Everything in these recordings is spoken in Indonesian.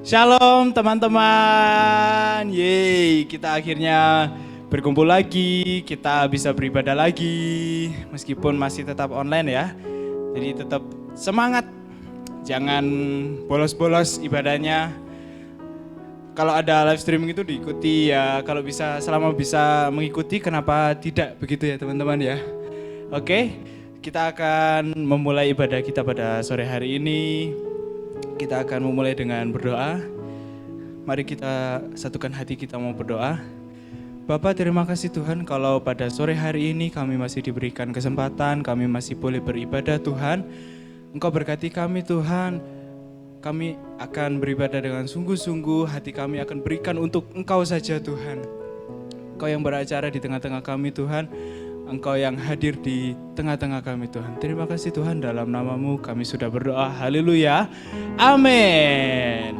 Shalom teman-teman. Yeay, kita akhirnya berkumpul lagi, kita bisa beribadah lagi meskipun masih tetap online ya. Jadi tetap semangat. Jangan bolos-bolos ibadahnya. Kalau ada live streaming itu diikuti ya, kalau bisa selama bisa mengikuti kenapa tidak begitu ya teman-teman ya. Oke, kita akan memulai ibadah kita pada sore hari ini. Kita akan memulai dengan berdoa. Mari kita satukan hati kita mau berdoa. Bapa, terima kasih Tuhan kalau pada sore hari ini kami masih diberikan kesempatan, kami masih boleh beribadah Tuhan. Engkau berkati kami Tuhan. Kami akan beribadah dengan sungguh-sungguh, hati kami akan berikan untuk Engkau saja Tuhan. Engkau yang beracara di tengah-tengah kami Tuhan. Engkau yang hadir di tengah-tengah kami Tuhan. Terima kasih Tuhan, dalam nama-Mu kami sudah berdoa. Haleluya. Amin.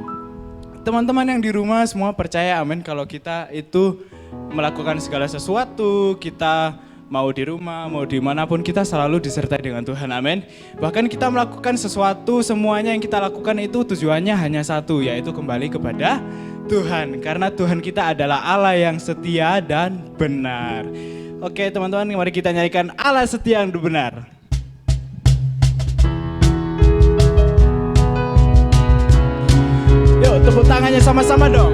Teman-teman yang di rumah semua percaya amin kalau kita itu melakukan segala sesuatu, kita mau di rumah, mau dimanapun kita selalu disertai dengan Tuhan, amin. Bahkan kita melakukan sesuatu, semuanya yang kita lakukan itu tujuannya hanya satu, yaitu kembali kepada Tuhan. Karena Tuhan kita adalah Allah yang setia dan benar. Oke teman-teman, mari kita nyanyikan Allah setia dan benar. Yuk tepuk tangannya sama-sama dong.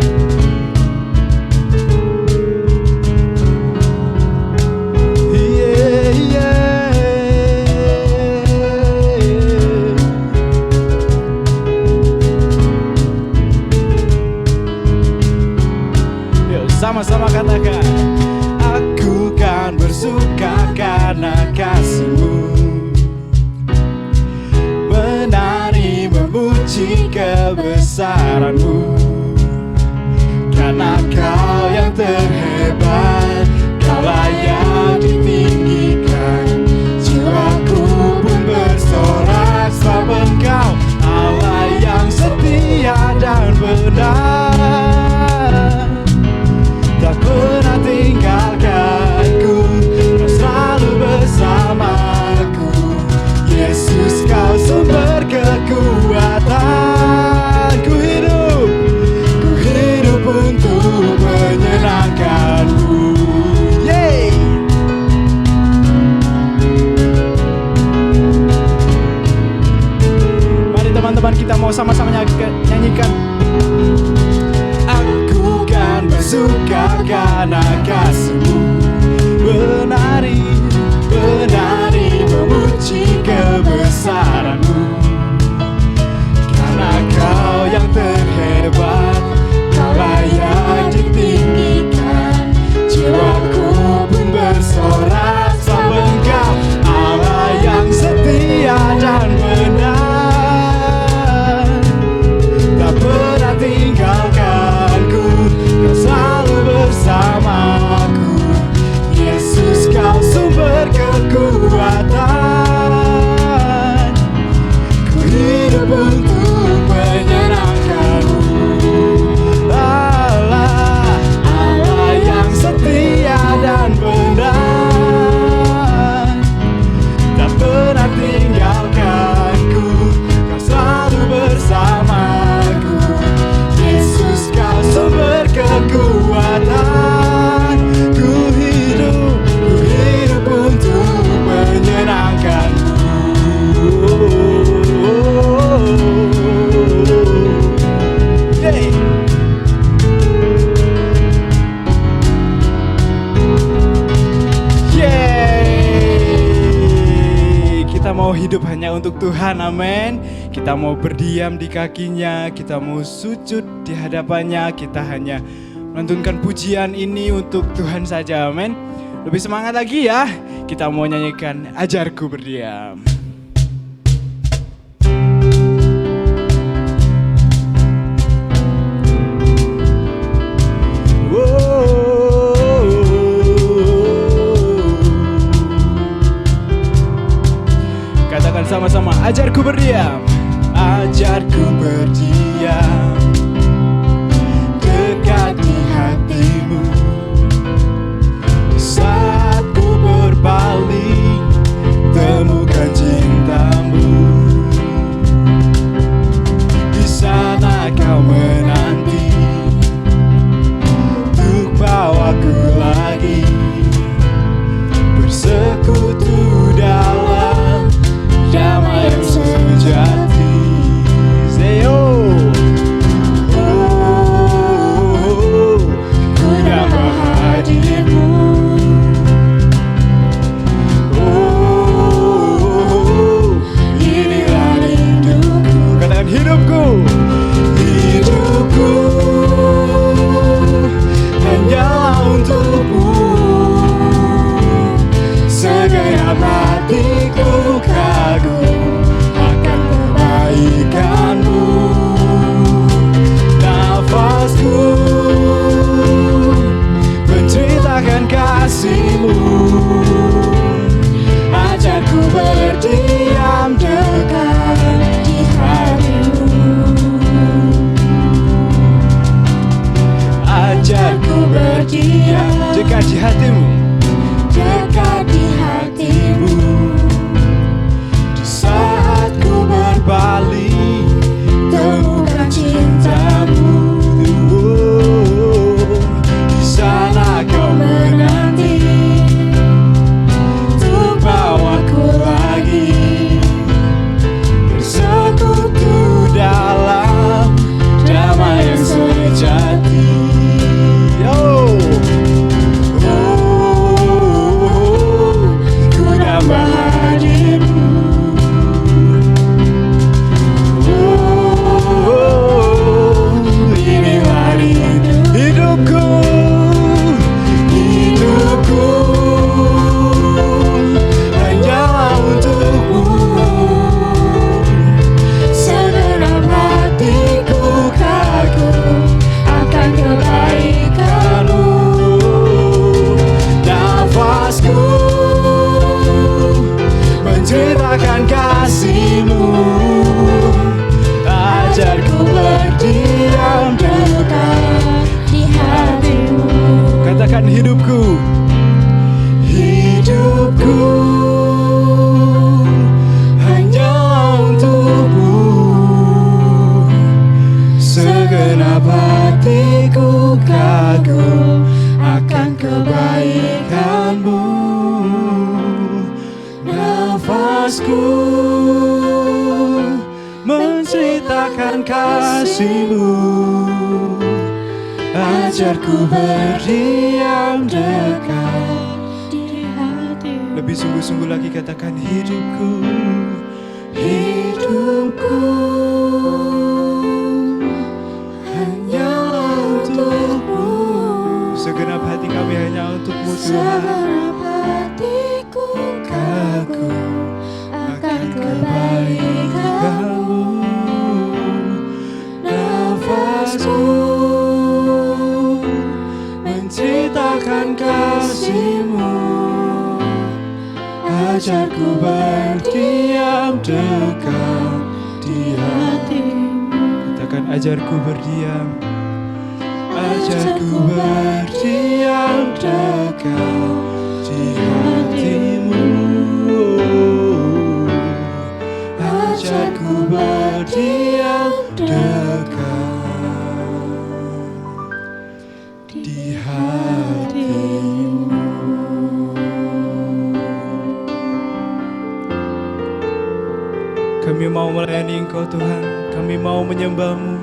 Yuk sama-sama katakan. Bersuka karena kasih-Mu, menari memuji kebesaran-Mu, karena Kau yang terhebat, Kau layak ditinggikan. Jiwaku pun bersorak sebab Engkau Allah yang setia dan benar, tak pernah tinggalkanku, Kau selalu bersamaku. Yesus, Kau sumber kekuatan. Ku hidup untuk menyenangkan-Mu. Yeay. Mari teman-teman kita mau sama-sama nyanyikan. Bersuka karena kasih-Mu, menari memuji kebesaran-Mu, karena Kau yang terhebat, Kau layak ditinggikan. Jiwaku pun bersorak sebab Engkau Allah yang setia dan benar, tak pernah tinggalkanku, Kau selalu bersamaku. Yesus, Kau sumber kekuatan. Ku hidup untuk menyenangkan-Mu. Allah yang setia dan benar, tak pernah tinggalkanku, Kau selalu bersamaku. Yesus, Kau sumber kekuatan. Ku hidup untuk menyenangkan-Mu. Yeay. Yeay. Kita mau hidup hanya untuk Tuhan, amin. Kita mau berdiam di kakinya, kita mau sujud di hadapannya, kita hanya melantunkan pujian ini untuk Tuhan saja, amin. Lebih semangat lagi ya, kita mau nyanyikan Ajarku Berdiam. Katakan sama-sama, ajarku berdiam. Ajarku berdiam dekat di hati-Mu, saat ku berpaling temukan jiwa teguh akan kebaikan-Mu. Nafasku menceritakan kasih-Mu, ajarku berdiam dekat di hati. Lebih sungguh-sungguh lagi katakan hidupku, hidupku hanya untuk-Mu. Segenap hati kami hanya untuk-Mu Tuhan. Segenap hatiku kagum akan kebaikan-Mu. Nafasku menceritakan kasih-Mu, ajarku berdiam dekat di hati-Mu. Katakan ajarku berdiam, ajarku berdiam dekat di hati-Mu. Ajarku berdiam dekat di hati-Mu. Kami mau melayani Engkau Tuhan, kami mau menyembah-Mu,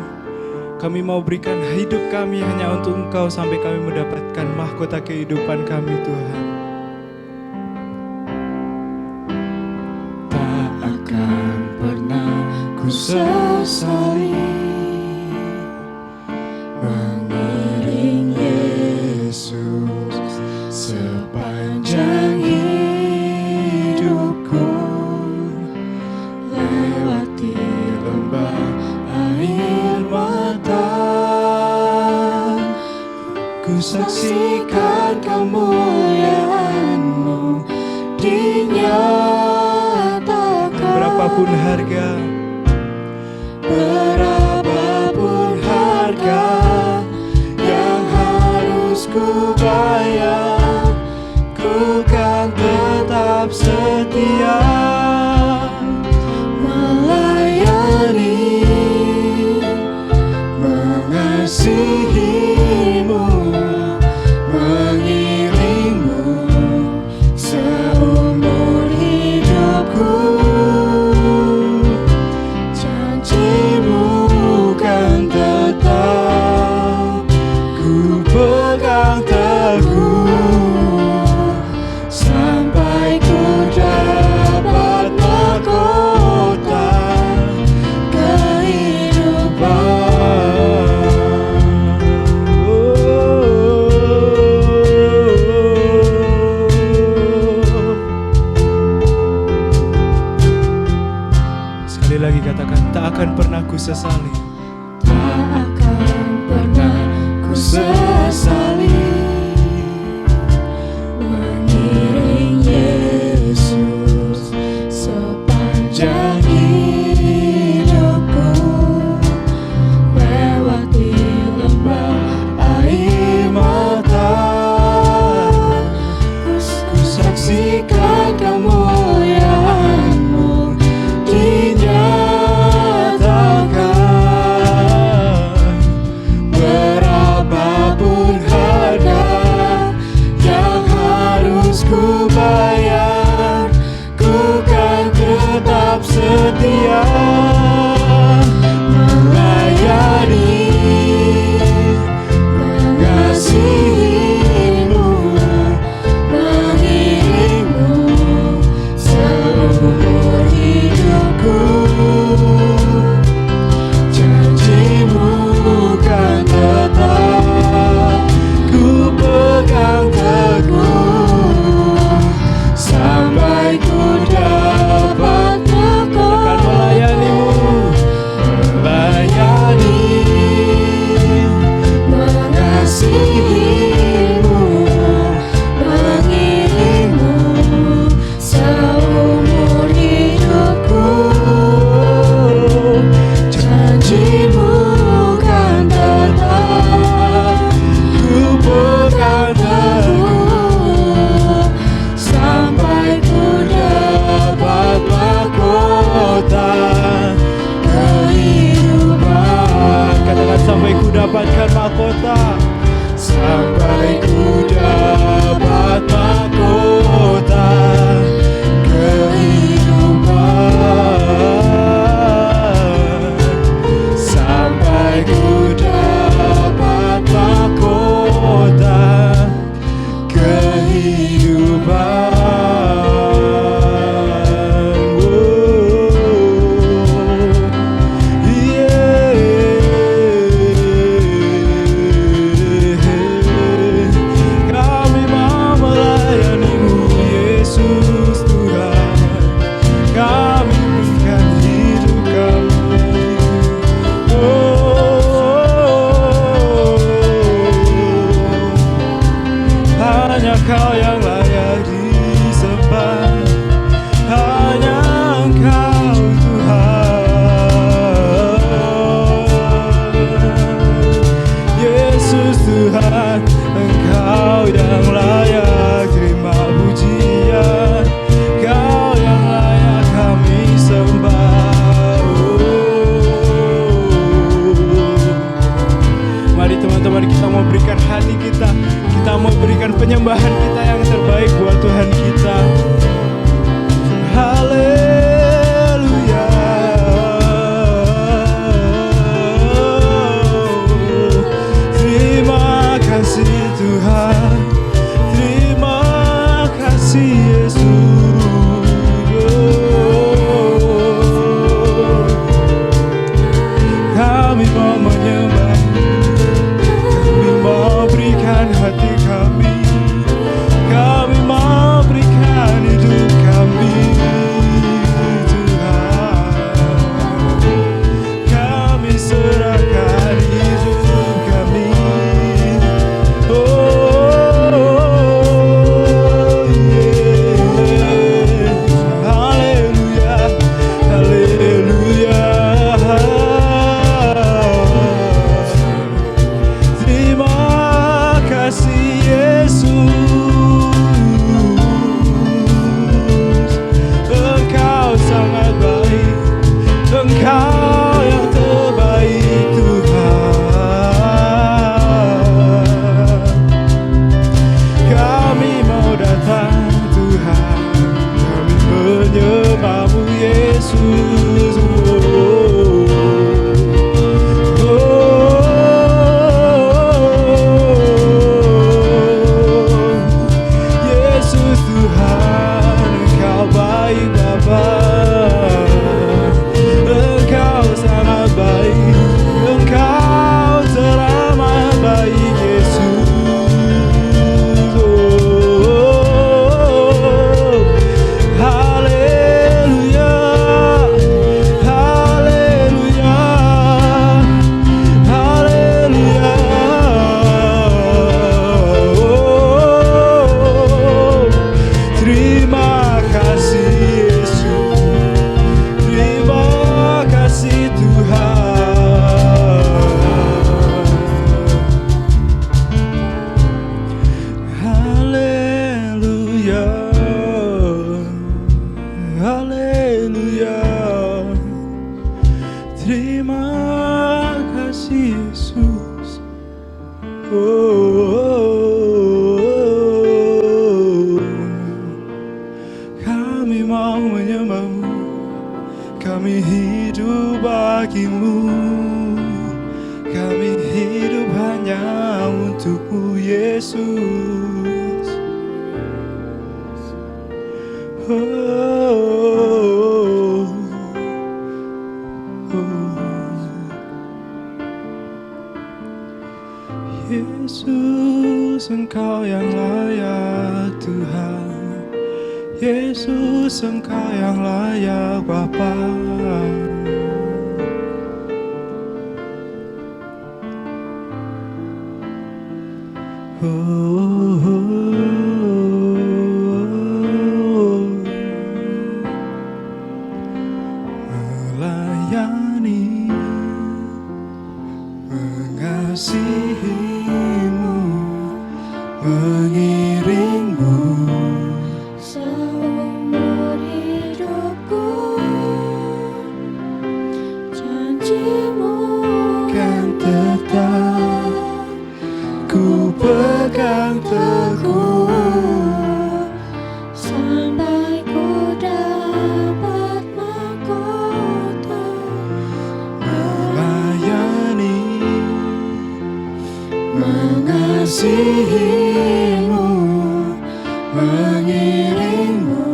kami mau berikan hidup kami hanya untuk Engkau sampai kami mendapatkan mahkota kehidupan kami Tuhan. Tak akan pernah ku sesali mengiring Yesus sepanjang hidupku, lewati lembah air mata. Ku saksikan kemuliaan-Mu dinyatakan. Berapapun harga, berapapun harga yang harus ku bayar, ku kan tetap setia melayani, mengasihi-Mu, mengiring-Mu seumur hidupku. Janji-Mu kan tetap ku pegang teguh sampai ku dapat mahkota kehidupan. Sekali lagi katakan, tak akan pernah ku sesali. Tak akan pernah ku sesali mengiring Yesus sepanjang hidupku, lewati lembah air mata. Ku saksikan kemuliaan-Mu dinyatakan. Berapapun harga yang harus ku bayar, ku kan tetap setia melayani, mengasihi-Mu, mengiring-Mu seumur hidupku. Janji-Mu kan tetap ku pegang teguh sampai ku dapat akan melayani-Mu, melayani, mengasihi-Mu, mengiring-Mu seumur hidupku. Janji-Mu kan tetap ku pegang teguh sampai ku dapat mahkota kehidupan. Katakan sampai ku dapatkan mahkota, sampai hati kita. Kita mau berikan penyembahan kita yang terbaik buat Tuhan kita. Haleluya. Terima kasih Tuhan, terima kasih Yesus. Kami mau menyembah, kami mau berikan hati kami, kami mau berikan hidup kami, Tuhan. Kami serahkan hidup kami. Oh, yeah. Haleluya, haleluya. Terima kasih Yesus, Engkau sangat baik, Engkau yang terbaik Tuhan. Kami mau datang Tuhan, kami menyembah-Mu Yesus. Yesus Tuhan, Engkau baik Bapa, Engkau sangat baik, Engkau teramat baik Yesus. Haleluya, haleluya, haleluya. Terima kasih Yesus, terima kasih Tuhan. Haleluya, haleluya. Terima kasih Yesus. Kami mau menyembah-Mu, kami hidup bagi-Mu, kami hidup hanya untuk-Mu Yesus. Yesus, Engkau yang layak Tuhan, Yesus, Engkau yang layak Bapa. Melayani, mengasihi-Mu, mengiring-Mu seumur hidupku. Janji-Mu kan tetap ku pegang teguh, sampai ku dapat mahkota. melayani, mengasihi-Mu, mengiring-Mu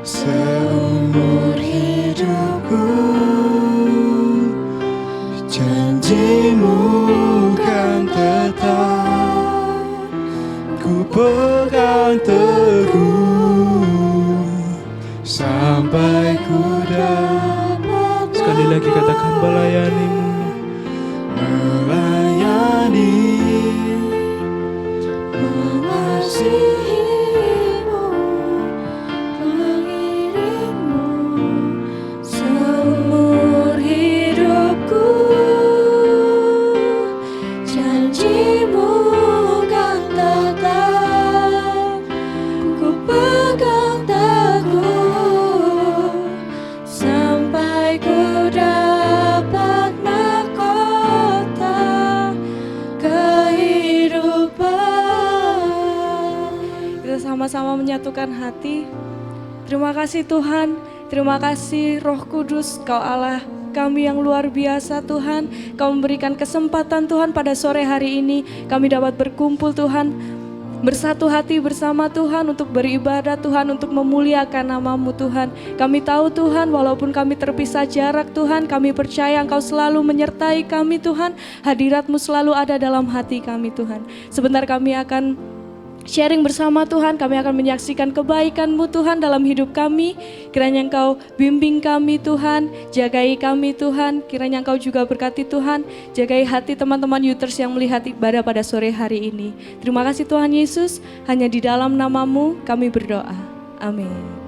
seumur hidupku. Janji-Mu kan tetap ku pegang teguh, sampai ku dapat. Sekali lagi katakan melayani-Mu, melayani, mengasihi-Mu, mengiring-Mu seumur hidupku. Janji-Mu kan tetap ku pegang teguh, sampai ku dapat sama-sama menyatukan hati. Terima kasih Tuhan, terima kasih Roh Kudus, Kau Allah kami yang luar biasa Tuhan. Kau memberikan kesempatan Tuhan pada sore hari ini kami dapat berkumpul Tuhan, bersatu hati bersama Tuhan untuk beribadah Tuhan, untuk memuliakan nama-Mu Tuhan. Kami tahu Tuhan, walaupun kami terpisah jarak Tuhan, kami percaya Engkau selalu menyertai kami Tuhan. Hadirat-Mu selalu ada dalam hati kami Tuhan. Sebentar kami akan sharing bersama Tuhan, kami akan menyaksikan kebaikan-Mu Tuhan dalam hidup kami. Kiranya Engkau bimbing kami Tuhan, jagai kami Tuhan. Kiranya Engkau juga berkati Tuhan, jagai hati teman-teman Youters yang melihat ibadah pada sore hari ini. Terima kasih Tuhan Yesus, hanya di dalam nama-Mu kami berdoa. Amin.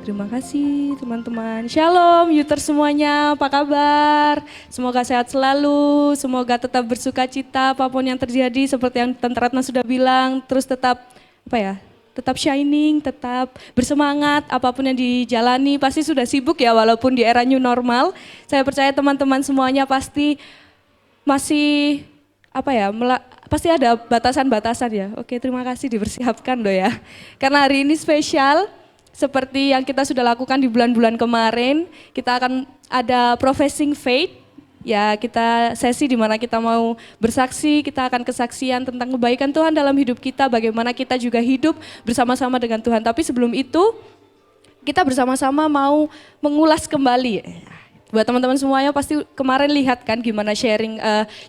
Terima kasih teman-teman. Shalom Youters semuanya, apa kabar? Semoga sehat selalu, semoga tetap bersuka cita apapun yang terjadi, seperti yang Tante Ratna sudah bilang, terus tetap tetap shining, tetap bersemangat apapun yang dijalani. Pasti sudah sibuk ya walaupun di era new normal. Saya percaya teman-teman semuanya pasti masih pasti ada batasan-batasan ya. Oke, terima kasih dipersiapkan loh ya. Karena hari ini spesial. Seperti yang kita sudah lakukan di bulan-bulan kemarin, kita akan ada professing faith, ya kita sesi di mana kita mau bersaksi, kita akan kesaksian tentang kebaikan Tuhan dalam hidup kita, bagaimana kita juga hidup bersama-sama dengan Tuhan. Tapi sebelum itu, kita bersama-sama mau mengulas kembali. Buat teman-teman semuanya pasti kemarin lihat kan gimana sharing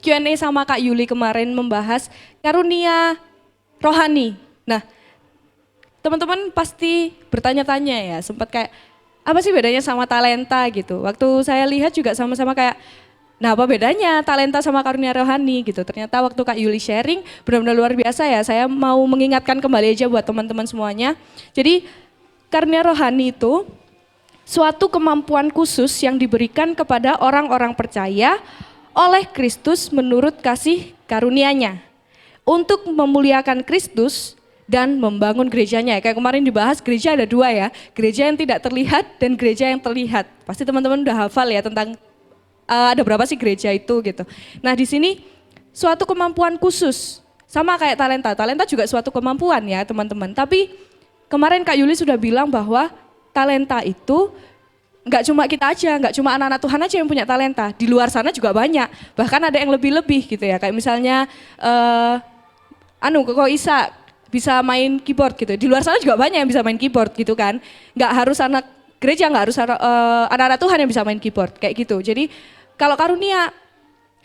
Q&A sama Kak Yuli kemarin membahas karunia rohani. Nah, teman-teman pasti bertanya-tanya ya, sempat kayak apa sih bedanya sama talenta gitu. Waktu saya lihat juga sama-sama kayak, nah apa bedanya talenta sama karunia rohani gitu. Ternyata waktu Kak Yuli sharing benar-benar luar biasa ya. Saya mau mengingatkan kembali aja buat teman-teman semuanya. Jadi karunia rohani itu suatu kemampuan khusus yang diberikan kepada orang-orang percaya oleh Kristus menurut kasih karunia-Nya untuk memuliakan Kristus dan membangun gerejanya. Kayak kemarin dibahas gereja ada dua ya, gereja yang tidak terlihat dan gereja yang terlihat. Pasti teman-teman udah hafal ya tentang ada berapa sih gereja itu gitu. Nah di sini suatu kemampuan khusus, sama kayak talenta. Talenta juga suatu kemampuan ya teman-teman. Tapi kemarin Kak Yuli sudah bilang bahwa talenta itu nggak cuma kita aja, nggak cuma anak-anak Tuhan aja yang punya talenta. Di luar sana juga banyak, bahkan ada yang lebih-lebih gitu ya. Kayak misalnya Kok Isa bisa main keyboard gitu. Di luar sana juga banyak yang bisa main keyboard gitu kan. Nggak harus anak gereja, nggak harus anak-anak Tuhan yang bisa main keyboard kayak gitu. Jadi kalau karunia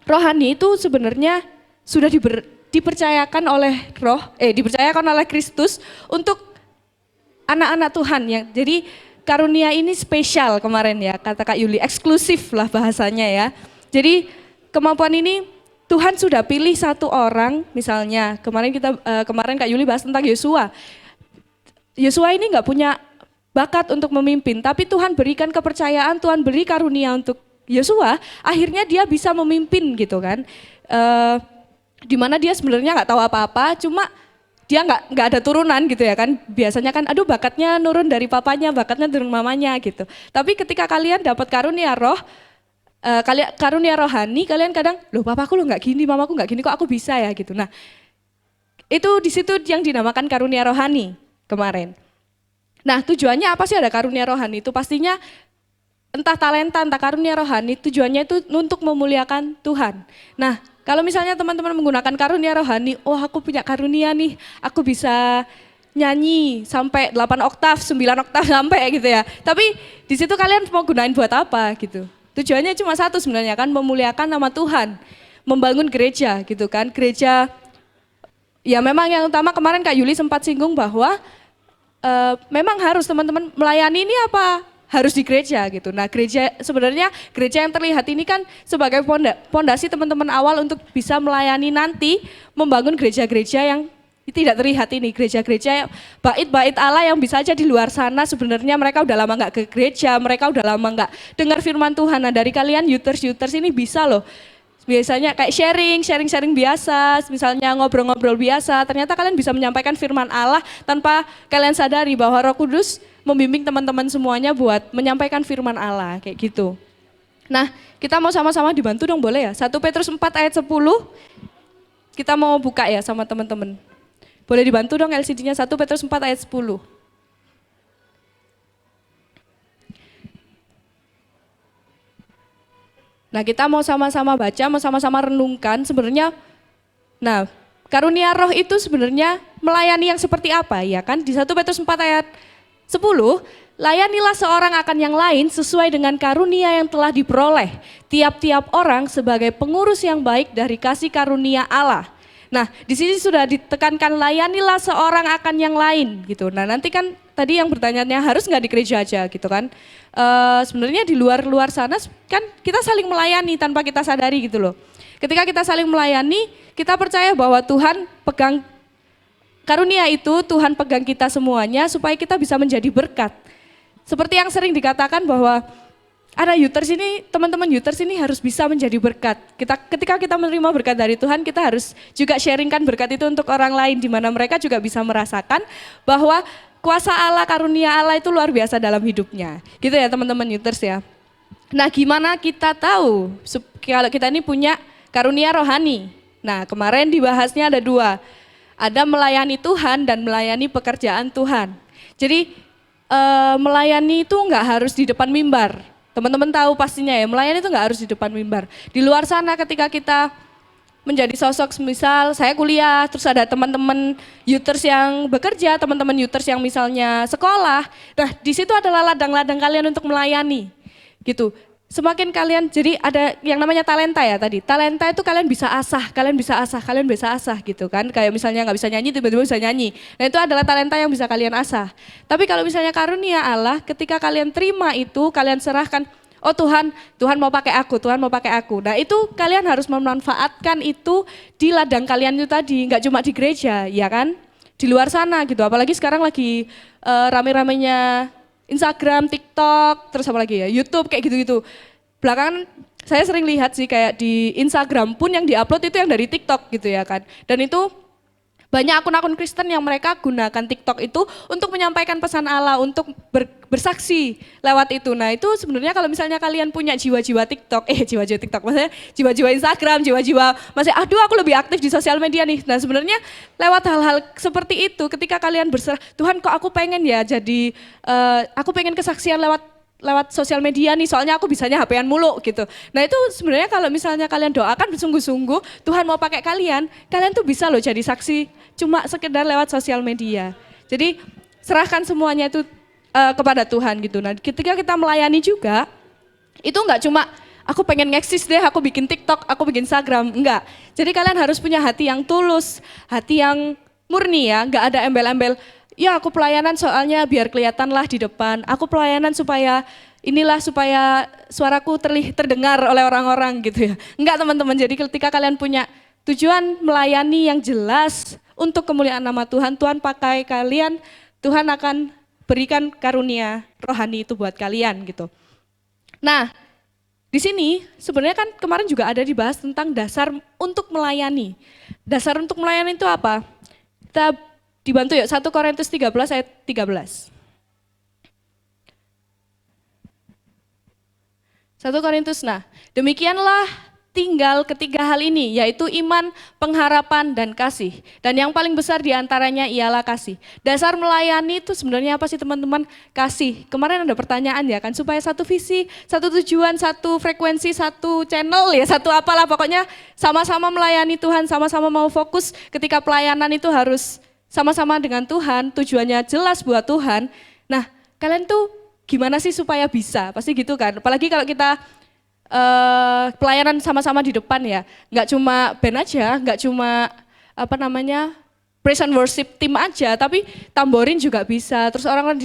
rohani itu sebenarnya sudah dipercayakan oleh Kristus untuk anak-anak Tuhan yang jadi karunia ini spesial kemarin ya kata Kak Yuli, eksklusif lah bahasanya ya. Jadi kemampuan ini Tuhan sudah pilih satu orang, misalnya kemarin Kak Yuli bahas tentang Yosua. Yosua ini nggak punya bakat untuk memimpin, tapi Tuhan berikan kepercayaan, Tuhan beri karunia untuk Yosua, akhirnya dia bisa memimpin gitu kan. Di mana dia sebenarnya nggak tahu apa-apa, cuma dia nggak ada turunan gitu ya kan. Biasanya kan, aduh bakatnya nurun dari papanya, bakatnya turun mamanya gitu. Tapi ketika kalian dapat karunia roh, karunia rohani, kalian kadang, loh papaku lo nggak gini, mamaku nggak gini, kok aku bisa ya gitu. Nah, itu di situ yang dinamakan karunia rohani kemarin. Nah, tujuannya apa sih ada karunia rohani? Itu pastinya entah talenta, entah karunia rohani, tujuannya itu untuk memuliakan Tuhan. Nah, kalau misalnya teman-teman menggunakan karunia rohani, oh aku punya karunia nih, aku bisa nyanyi sampai 8 oktav, 9 oktav sampai gitu ya. Tapi di situ kalian mau gunain buat apa gitu? Tujuannya cuma satu sebenarnya kan, memuliakan nama Tuhan, membangun gereja gitu kan. Gereja, ya memang yang utama kemarin Kak Yuli sempat singgung bahwa memang harus teman-teman melayani ini apa? Harus di gereja gitu. Nah sebenarnya gereja yang terlihat ini kan sebagai pondasi teman-teman awal untuk bisa melayani nanti, membangun gereja-gereja yang tidak terlihat ini, gereja-gereja bait-bait Allah yang bisa aja di luar sana sebenarnya mereka udah lama nggak ke gereja, mereka udah lama nggak dengar firman Tuhan. Nah dari kalian Youters ini bisa loh, biasanya kayak sharing biasa, misalnya ngobrol-ngobrol biasa, ternyata kalian bisa menyampaikan firman Allah tanpa kalian sadari bahwa Roh Kudus membimbing teman-teman semuanya buat menyampaikan firman Allah kayak gitu. Nah kita mau sama-sama dibantu dong boleh ya, 1 Petrus 4 ayat 10, kita mau buka ya sama teman-teman. Boleh dibantu dong LCD-nya 1 Petrus 4 ayat 10. Nah, kita mau sama-sama baca, mau sama-sama renungkan sebenarnya. Nah, karunia roh itu sebenarnya melayani yang seperti apa ya kan? Di 1 Petrus 4 ayat 10, layanilah seorang akan yang lain sesuai dengan karunia yang telah diperoleh. Tiap-tiap orang sebagai pengurus yang baik dari kasih karunia Allah. Nah, di sini sudah ditekankan layanilah seorang akan yang lain gitu. Nah, nanti kan tadi yang bertanya harus nggak di gereja aja gitu kan? Sebenarnya di luar sana kan kita saling melayani tanpa kita sadari gitu loh. Ketika kita saling melayani, kita percaya bahwa Tuhan pegang karunia itu, Tuhan pegang kita semuanya supaya kita bisa menjadi berkat. Seperti yang sering dikatakan bahwa ada Youters ini, teman-teman Youters ini harus bisa menjadi berkat. Ketika kita menerima berkat dari Tuhan, kita harus juga sharingkan berkat itu untuk orang lain, di mana mereka juga bisa merasakan bahwa kuasa Allah, karunia Allah itu luar biasa dalam hidupnya. Gitu ya teman-teman Youters ya. Nah, gimana kita tahu kalau kita ini punya karunia rohani? Nah, kemarin dibahasnya ada 2. Ada melayani Tuhan dan melayani pekerjaan Tuhan. Jadi melayani itu nggak harus di depan mimbar. Teman-teman tahu pastinya ya, melayani itu nggak harus di depan mimbar. Di luar sana ketika kita menjadi sosok, misal saya kuliah, terus ada teman-teman Youters yang bekerja, teman-teman Youters yang misalnya sekolah. Nah, di situ adalah ladang-ladang kalian untuk melayani. Gitu. Semakin kalian, jadi ada yang namanya talenta ya tadi. Talenta itu kalian bisa asah, kalian bisa asah, kalian bisa asah gitu kan. Kayak misalnya nggak bisa nyanyi, tiba-tiba bisa nyanyi. Nah, itu adalah talenta yang bisa kalian asah. Tapi kalau misalnya karunia Allah, ketika kalian terima itu, kalian serahkan, oh Tuhan, Tuhan mau pakai aku, Tuhan mau pakai aku. Nah, itu kalian harus memanfaatkan itu di ladang kalian itu tadi, nggak cuma di gereja, ya kan? Di luar sana gitu. Apalagi sekarang lagi rame-ramenya Instagram, TikTok, terus apa lagi ya, YouTube kayak gitu-gitu. Belakangan saya sering lihat sih kayak di Instagram pun yang diupload itu yang dari TikTok gitu ya kan. Dan itu banyak akun-akun Kristen yang mereka gunakan TikTok itu untuk menyampaikan pesan Allah, untuk bersaksi lewat itu. Nah, itu sebenarnya kalau misalnya kalian punya jiwa-jiwa TikTok, jiwa-jiwa TikTok, maksudnya jiwa-jiwa Instagram, jiwa-jiwa masih aduh aku lebih aktif di sosial media nih. Nah, sebenarnya lewat hal-hal seperti itu ketika kalian berserah, Tuhan kok aku pengen ya jadi, aku pengen kesaksian lewat sosial media nih, soalnya aku bisanya HP-an mulu gitu. Nah, itu sebenarnya kalau misalnya kalian doakan bersungguh-sungguh, Tuhan mau pakai kalian tuh bisa loh jadi saksi cuma sekedar lewat sosial media. Jadi serahkan semuanya itu kepada Tuhan gitu. Nah, ketika kita melayani juga, itu enggak cuma aku pengen ngeksis deh, aku bikin TikTok, aku bikin Instagram, enggak. Jadi kalian harus punya hati yang tulus, hati yang murni ya, enggak ada embel-embel. Ya aku pelayanan soalnya biar kelihatan lah di depan. Aku pelayanan supaya suaraku terdengar oleh orang-orang gitu ya. Enggak teman-teman, jadi ketika kalian punya tujuan melayani yang jelas untuk kemuliaan nama Tuhan, Tuhan pakai kalian, Tuhan akan berikan karunia rohani itu buat kalian gitu. Nah, di sini sebenarnya kan kemarin juga ada dibahas tentang dasar untuk melayani. Dasar untuk melayani itu apa? Kita dibantu yuk, 1 Korintus 13 ayat 13. 1 Korintus, nah demikianlah tinggal ketiga hal ini, yaitu iman, pengharapan, dan kasih. Dan yang paling besar diantaranya ialah kasih. Dasar melayani itu sebenarnya apa sih teman-teman? Kasih. Kemarin ada pertanyaan ya kan, supaya satu visi, satu tujuan, satu frekuensi, satu channel ya, satu apalah pokoknya sama-sama melayani Tuhan, sama-sama mau fokus ketika pelayanan itu harus sama-sama dengan Tuhan, tujuannya jelas buat Tuhan. Nah, kalian tuh gimana sih supaya bisa? Pasti gitu kan. Apalagi kalau kita pelayanan sama-sama di depan ya. Nggak cuma band aja, nggak cuma praise and worship team aja, tapi tamborin juga bisa. Terus orang-orang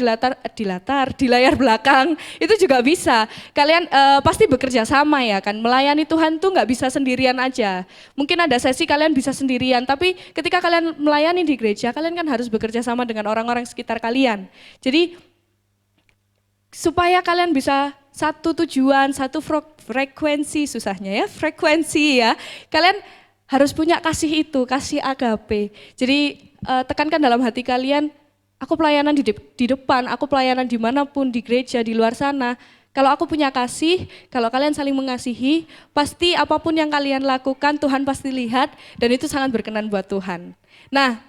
di layar belakang itu juga bisa. Kalian pasti bekerja sama ya kan. Melayani Tuhan tuh nggak bisa sendirian aja. Mungkin ada sesi kalian bisa sendirian, tapi ketika kalian melayani di gereja, kalian kan harus bekerja sama dengan orang-orang sekitar kalian. Jadi supaya kalian bisa satu tujuan, satu frekuensi, susahnya ya, frekuensi ya. Kalian harus punya kasih itu, kasih agape. Jadi tekankan dalam hati kalian, aku pelayanan di depan, aku pelayanan dimanapun, di gereja, di luar sana. Kalau aku punya kasih, kalau kalian saling mengasihi, pasti apapun yang kalian lakukan Tuhan pasti lihat dan itu sangat berkenan buat Tuhan. Nah,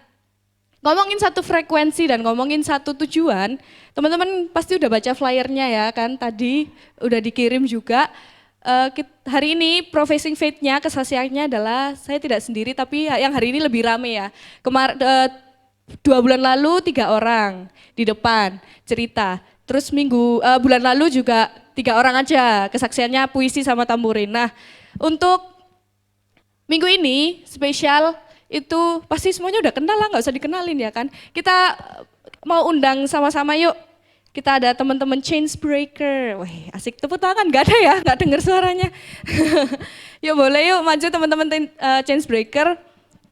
ngomongin satu frekuensi dan ngomongin satu tujuan, teman-teman pasti udah baca flyernya ya kan, tadi udah dikirim juga. Hari ini Professing Faith-nya, kesaksiannya adalah saya tidak sendiri tapi yang hari ini lebih rame ya. 2 bulan lalu 3 orang di depan cerita, terus bulan lalu juga 3 orang aja, kesaksiannya puisi sama tamburin. Nah untuk minggu ini spesial itu pasti semuanya udah kenal lah, nggak usah dikenalin ya kan. Kita mau undang sama-sama yuk. Kita ada teman-teman Chainsbreaker. Wih, asik, tepuk tangan, nggak ada ya, nggak dengar suaranya. Yuk boleh yuk maju teman-teman Chainsbreaker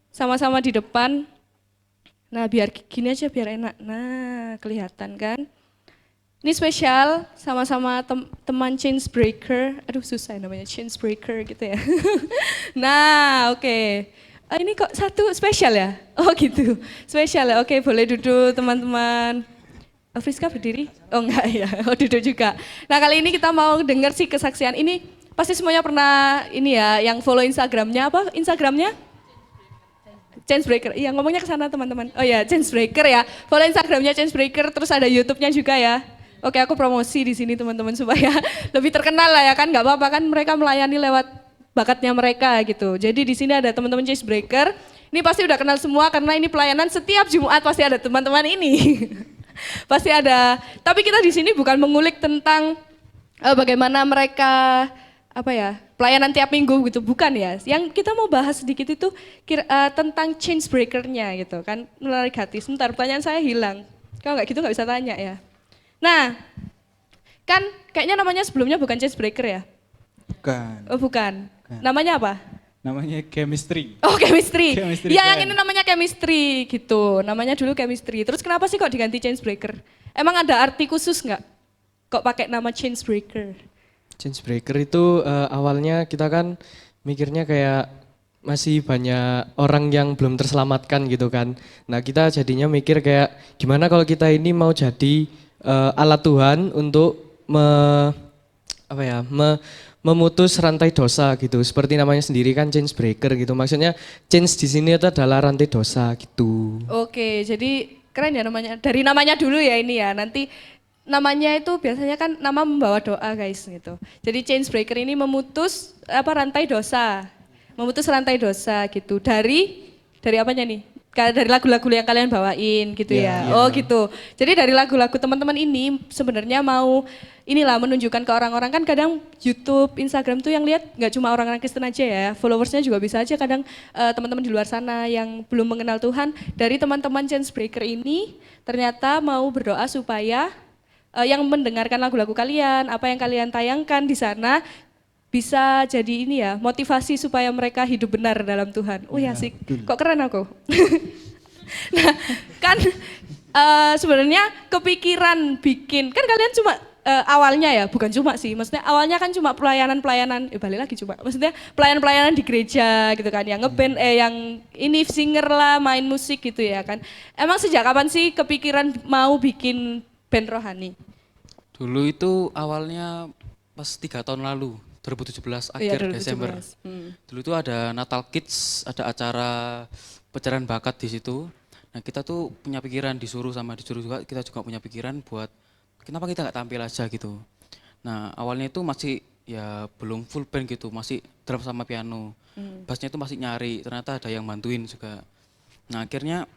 sama-sama di depan. Nah biar gini aja biar enak. Nah kelihatan kan. Ini spesial sama-sama teman Chainsbreaker. Aduh susah namanya Chainsbreaker gitu ya. Nah oke. Ini kok satu spesial ya? Oh gitu, spesial ya. Oke boleh duduk teman-teman. Friska berdiri? Oh enggak ya, oh duduk juga. Nah kali ini kita mau dengar sih kesaksian ini. Pasti semuanya pernah ini ya, yang follow Instagramnya apa? Instagramnya? Chainsbreaker, iya ngomongnya ke sana teman-teman. Oh ya Chainsbreaker ya, follow Instagramnya Chainsbreaker, terus ada YouTube-nya juga ya. Oke aku promosi di sini teman-teman supaya lebih terkenal lah ya kan, nggak apa-apa kan mereka melayani lewat bakatnya mereka gitu. Jadi di sini ada teman-teman Chainsbreaker, ini pasti udah kenal semua karena ini pelayanan setiap Jumat pasti ada teman-teman ini. Pasti ada. Tapi kita di sini bukan mengulik tentang bagaimana mereka pelayanan tiap minggu gitu, bukan ya. Yang kita mau bahas sedikit itu tentang Chainsbreaker-nya gitu kan, menarik hati. Sebentar pertanyaan saya hilang. Kalau nggak gitu nggak bisa tanya ya. Nah, kan kayaknya namanya sebelumnya bukan Chainsbreaker ya? Bukan. Oh bukan. Namanya apa? Namanya Chemistry. Oh Chemistry. Chemistry Iya yang Band. ini namanya Chemistry gitu. Namanya dulu Chemistry. Terus kenapa sih kok diganti Chainsbreaker? Emang ada arti khusus nggak? Kok pakai nama Chainsbreaker? Chainsbreaker itu awalnya kita kan mikirnya kayak masih banyak orang yang belum terselamatkan gitu kan. Nah kita jadinya mikir kayak gimana kalau kita ini mau jadi alat Tuhan untuk memutus rantai dosa gitu. Seperti namanya sendiri kan Chainsbreaker gitu. Maksudnya chains di sini itu adalah rantai dosa gitu. Oke, jadi keren ya namanya. Dari namanya dulu ya ini ya. Nanti namanya itu biasanya kan nama membawa doa guys gitu. Jadi Chainsbreaker ini memutus rantai dosa. Memutus rantai dosa gitu. Dari apanya nih? Dari lagu-lagu yang kalian bawain gitu ya. Oh gitu. Jadi dari lagu-lagu teman-teman ini sebenarnya mau menunjukkan ke orang-orang, kan kadang YouTube, Instagram tuh yang lihat nggak cuma orang-orang Kristen aja ya, followersnya juga bisa aja kadang teman-teman di luar sana yang belum mengenal Tuhan. Dari teman-teman Chainsbreaker ini ternyata mau berdoa supaya yang mendengarkan lagu-lagu kalian, apa yang kalian tayangkan di sana bisa jadi motivasi supaya mereka hidup benar dalam Tuhan. Ya asik, kok keren aku. Nah kan sebenarnya kepikiran bikin, kan kalian cuma awalnya ya, bukan cuma sih, maksudnya awalnya kan cuma pelayanan, balik lagi cuma, maksudnya pelayanan di gereja gitu kan, yang ngeband, yang ini singer lah, main musik gitu ya kan. Emang sejak kapan sih kepikiran mau bikin band rohani? Dulu itu awalnya pas 3 tahun lalu, 2017 akhir 2017. Desember. Dulu itu ada Natal Kids, ada acara pencarian bakat di situ. Nah kita tuh punya pikiran, disuruh juga, kita juga punya pikiran buat kenapa kita nggak tampil aja gitu. Nah awalnya itu masih ya belum full band gitu, masih drum sama piano. Bassnya itu masih nyari, ternyata ada yang bantuin juga. Nah akhirnya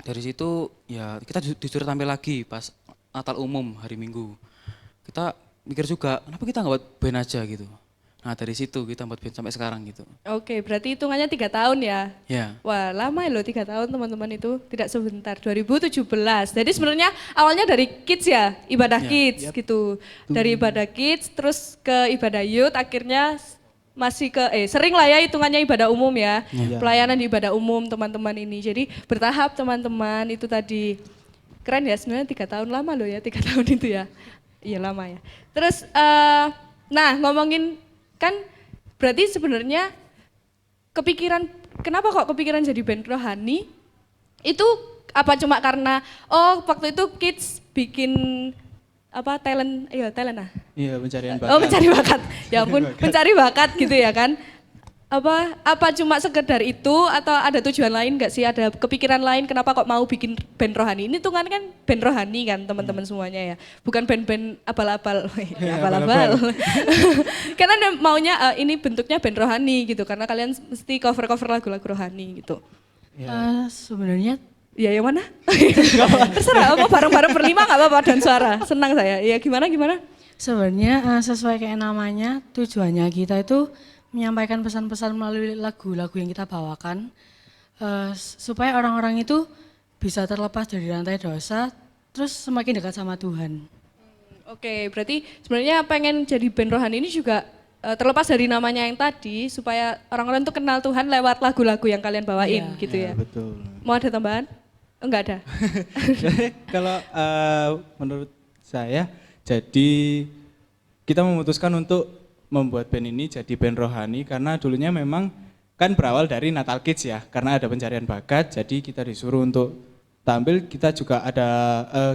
dari situ ya kita disuruh tampil lagi pas Natal umum hari Minggu. Kita mikir juga, kenapa kita nggak buat band aja gitu. Nah dari situ kita buat band sampai sekarang gitu. Oke, berarti hitungannya 3 tahun ya? Ya. Wah lama loh 3 tahun teman-teman itu, tidak sebentar, 2017. Jadi sebenarnya awalnya dari kids ya, ibadah kids gitu. Dari ibadah kids terus ke ibadah youth, akhirnya masih sering lah ya hitungannya ibadah umum ya. Pelayanan di ibadah umum teman-teman ini. Jadi bertahap teman-teman itu tadi. Keren ya sebenarnya 3 tahun, lama loh ya 3 tahun itu ya. Iya lama ya. Terus nah ngomongin kan berarti sebenarnya kenapa kok kepikiran jadi band rohani? Itu apa cuma karena waktu itu kids bikin talent Iya, pencarian bakat. Oh mencari bakat, ya ampun mencari bakat gitu ya kan. apa cuma sekedar itu atau ada tujuan lain nggak sih? Ada kepikiran lain kenapa kok mau bikin band rohani? Ini tuh kan band rohani kan teman-teman semuanya ya. Bukan band-band abal-abal. Abal-abal. Karena maunya ini bentuknya band rohani gitu karena kalian mesti cover-cover lagu-lagu rohani gitu. Sebenarnya Ya yang mana? Terserah mau bareng-bareng berlima nggak apa-apa dan suara. Senang saya. Ya gimana? sebenarnya sesuai kayak namanya, tujuannya kita itu menyampaikan pesan-pesan melalui lagu-lagu yang kita bawakan supaya orang-orang itu bisa terlepas dari rantai dosa, terus semakin dekat sama Tuhan. Oke, berarti sebenarnya pengen jadi band rohani ini juga terlepas dari namanya yang tadi supaya orang-orang tuh kenal Tuhan lewat lagu-lagu yang kalian bawain gitu ya. Betul. Mau ada tambahan? Enggak ada. Kalau menurut saya, jadi kita memutuskan untuk membuat band ini jadi band rohani karena dulunya memang kan berawal dari Natal Kids ya, karena ada pencarian bakat, jadi kita disuruh untuk tampil, kita juga ada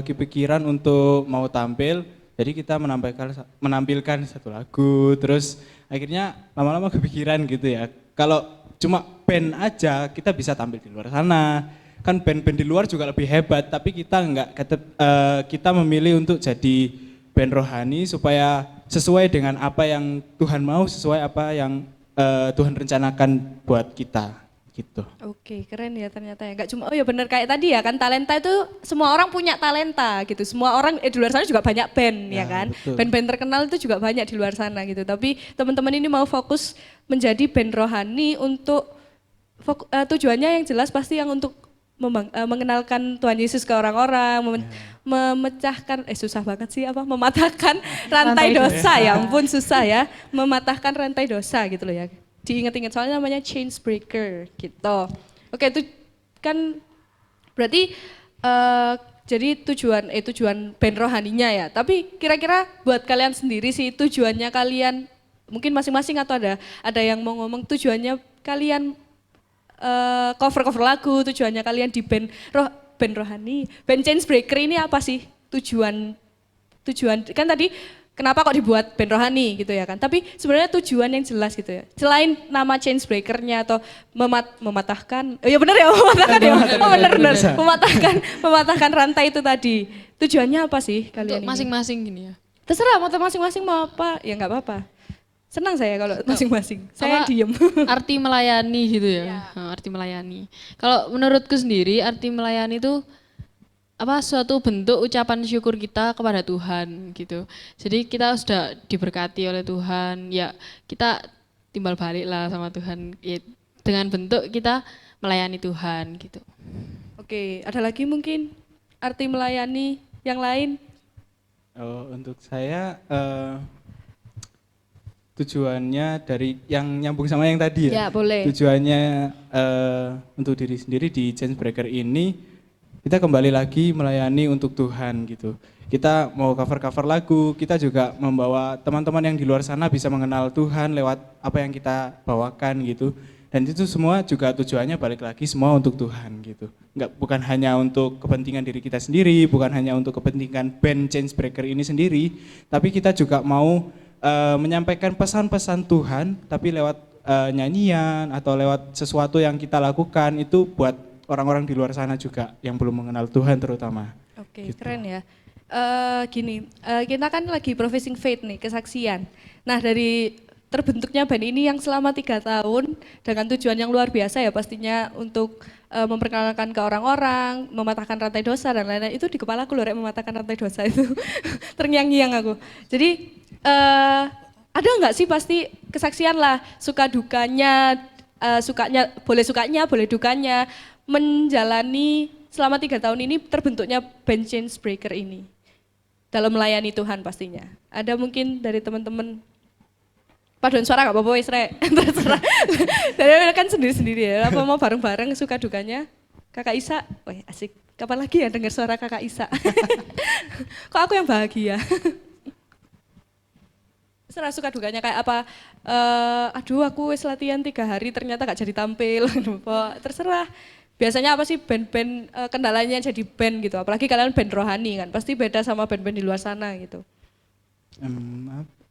kepikiran untuk mau tampil, jadi kita menampilkan satu lagu, terus akhirnya lama-lama kepikiran gitu ya, kalau cuma band aja kita bisa tampil di luar sana, kan band-band di luar juga lebih hebat, tapi kita enggak, kita memilih untuk jadi band rohani supaya sesuai dengan apa yang Tuhan mau, sesuai apa yang Tuhan rencanakan buat kita gitu. Oke, keren ya ternyata ya. Enggak cuma, oh ya bener kayak tadi ya kan talenta itu semua orang punya talenta gitu. Semua orang di luar sana juga banyak band ya kan. Betul. Band-band terkenal itu juga banyak di luar sana gitu. Tapi teman-teman ini mau fokus menjadi band rohani untuk tujuannya yang jelas pasti yang untuk mengenalkan Tuhan Yesus ke orang-orang, memecahkan, susah banget sih mematahkan rantai dosa, ya ampun susah ya, mematahkan rantai dosa gitu loh ya. Diingat-ingat soalnya namanya change breaker gitu. Oke itu kan berarti jadi tujuan band rohaninya ya, tapi kira-kira buat kalian sendiri sih tujuannya kalian, mungkin masing-masing atau ada yang mau ngomong tujuannya kalian cover-cover lagu, tujuannya kalian di band rohani, band Change Breaker ini apa sih tujuan kan tadi kenapa kok dibuat band rohani gitu ya kan, tapi sebenarnya tujuan yang jelas gitu ya, selain nama Change Breaker-nya atau mematahkan, oh ya benar ya mematahkan ya, oh benar mematahkan rantai itu tadi, tujuannya apa sih kalian Untuk ini? masing-masing gini ya. Terserah mau masing-masing mau apa, ya nggak apa-apa. Senang saya kalau masing-masing. Saya diem. Arti melayani gitu ya. Arti melayani. Kalau menurutku sendiri arti melayani itu suatu bentuk ucapan syukur kita kepada Tuhan gitu. Jadi kita sudah diberkati oleh Tuhan, ya kita timbal balik lah sama Tuhan ya, dengan bentuk kita melayani Tuhan gitu. Oke, ada lagi mungkin arti melayani yang lain? Untuk saya tujuannya dari yang nyambung sama yang tadi ya. Ya, boleh. Tujuannya untuk diri sendiri di Change Breaker ini kita kembali lagi melayani untuk Tuhan gitu. Kita mau cover-cover lagu, kita juga membawa teman-teman yang di luar sana bisa mengenal Tuhan lewat apa yang kita bawakan gitu. Dan itu semua juga tujuannya balik lagi semua untuk Tuhan gitu. Bukan hanya untuk kepentingan diri kita sendiri, bukan hanya untuk kepentingan band Change Breaker ini sendiri, tapi kita juga mau menyampaikan pesan-pesan Tuhan, tapi lewat nyanyian atau lewat sesuatu yang kita lakukan itu buat orang-orang di luar sana juga yang belum mengenal Tuhan terutama. Oke, Gitu. keren ya. Kita kan lagi professing faith nih, kesaksian. Nah dari terbentuknya band ini yang selama 3 tahun dengan tujuan yang luar biasa ya pastinya untuk memperkenalkan ke orang-orang, mematahkan rantai dosa dan lain-lain, itu di kepala aku loh mematahkan rantai dosa itu terngiang-ngiang aku. Jadi ada nggak sih pasti kesaksian lah, suka dukanya, sukanya, boleh dukanya, menjalani selama 3 tahun ini terbentuknya band Change Breaker ini dalam melayani Tuhan pastinya. Ada mungkin dari teman-teman paduan suara nggak apa-apa wis rek, terserah. Dari kan sendiri-sendiri ya, apa mau bareng-bareng suka dukanya. Kakak Isa, wah asik. Kapan lagi ya dengar suara Kakak Isa? Kok aku yang bahagia? Terserah suka dukanya kayak apa, aduh aku wis latihan 3 hari ternyata gak jadi tampil, terserah. Biasanya apa sih band-band kendalanya jadi band gitu, apalagi kalian band rohani kan, pasti beda sama band-band di luar sana gitu.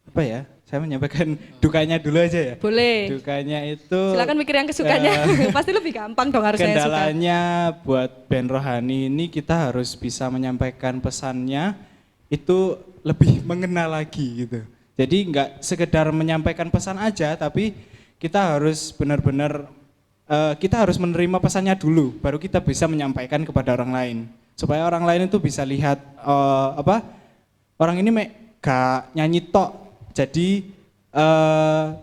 Apa ya, saya menyampaikan dukanya dulu aja ya. Boleh. Dukanya itu Silakan mikir yang kesukanya. Pasti lebih gampang dong harusnya yang suka. kendalanya buat band rohani ini kita harus bisa menyampaikan pesannya itu lebih mengena lagi gitu. Jadi nggak sekedar menyampaikan pesan aja, tapi kita harus benar-benar kita harus menerima pesannya dulu, baru kita bisa menyampaikan kepada orang lain. Supaya orang lain itu bisa lihat orang ini gak nyanyi tok, jadi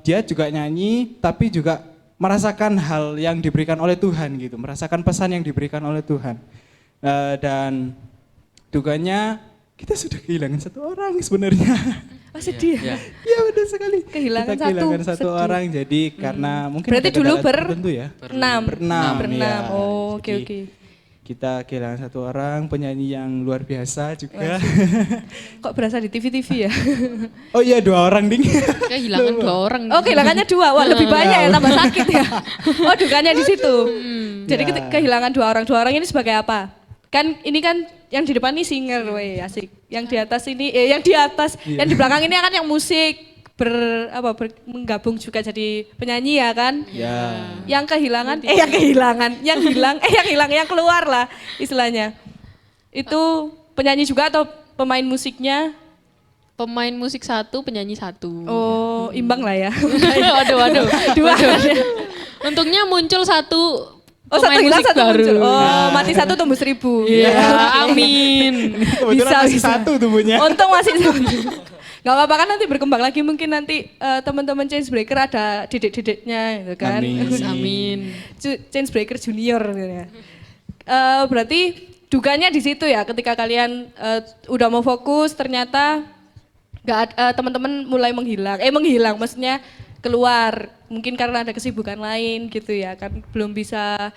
dia juga nyanyi tapi juga merasakan hal yang diberikan oleh Tuhan gitu, merasakan pesan yang diberikan oleh Tuhan. Dan dukanya kita sudah kehilangan satu orang sebenarnya. Oh sedih ya? Iya benar sekali. Kehilangan kita kehilangan satu, satu sedih. orang, jadi karena mungkin Berarti ada dulu kendala tertentu ya. berenam. Berenam, Berenam. ya. Oh, oke Jadi, oke. Kita kehilangan satu orang, penyanyi yang luar biasa juga. Kok berasa di TV-TV ya? Oh iya 2 orang ding. Kehilangan 2 orang. Oh kehilangannya 2, wah lebih banyak ya, tambah sakit ya. Oh dukanya di situ. Jadi Ya. kehilangan 2 orang. 2 orang ini sebagai apa? Kan ini kan yang di depan ini singer, weh asik. Yang di atas ini, yang di atas, yang di belakang ini kan yang musik menggabung juga jadi penyanyi ya kan? Ya. Yang hilang, yang keluar lah istilahnya. Itu penyanyi juga atau pemain musiknya? Pemain musik 1, penyanyi 1. Oh, imbang lah ya. Waduh. Dua. Untungnya muncul 1 Oh, satu pemain hilang, musik satu baru. muncul. Oh, mati 1 tumbuh 1000. Iya, amin. Kebetulan masih satu tubuhnya. Untung masih Gak apa-apa kan, nanti berkembang lagi, mungkin nanti teman-teman Chainsbreaker ada didik-didiknya gitu kan. Amin. Chainsbreaker junior gitu ya. Berarti dukanya di situ ya, ketika kalian udah mau fokus ternyata teman-teman mulai menghilang maksudnya keluar, mungkin karena ada kesibukan lain gitu ya kan, belum bisa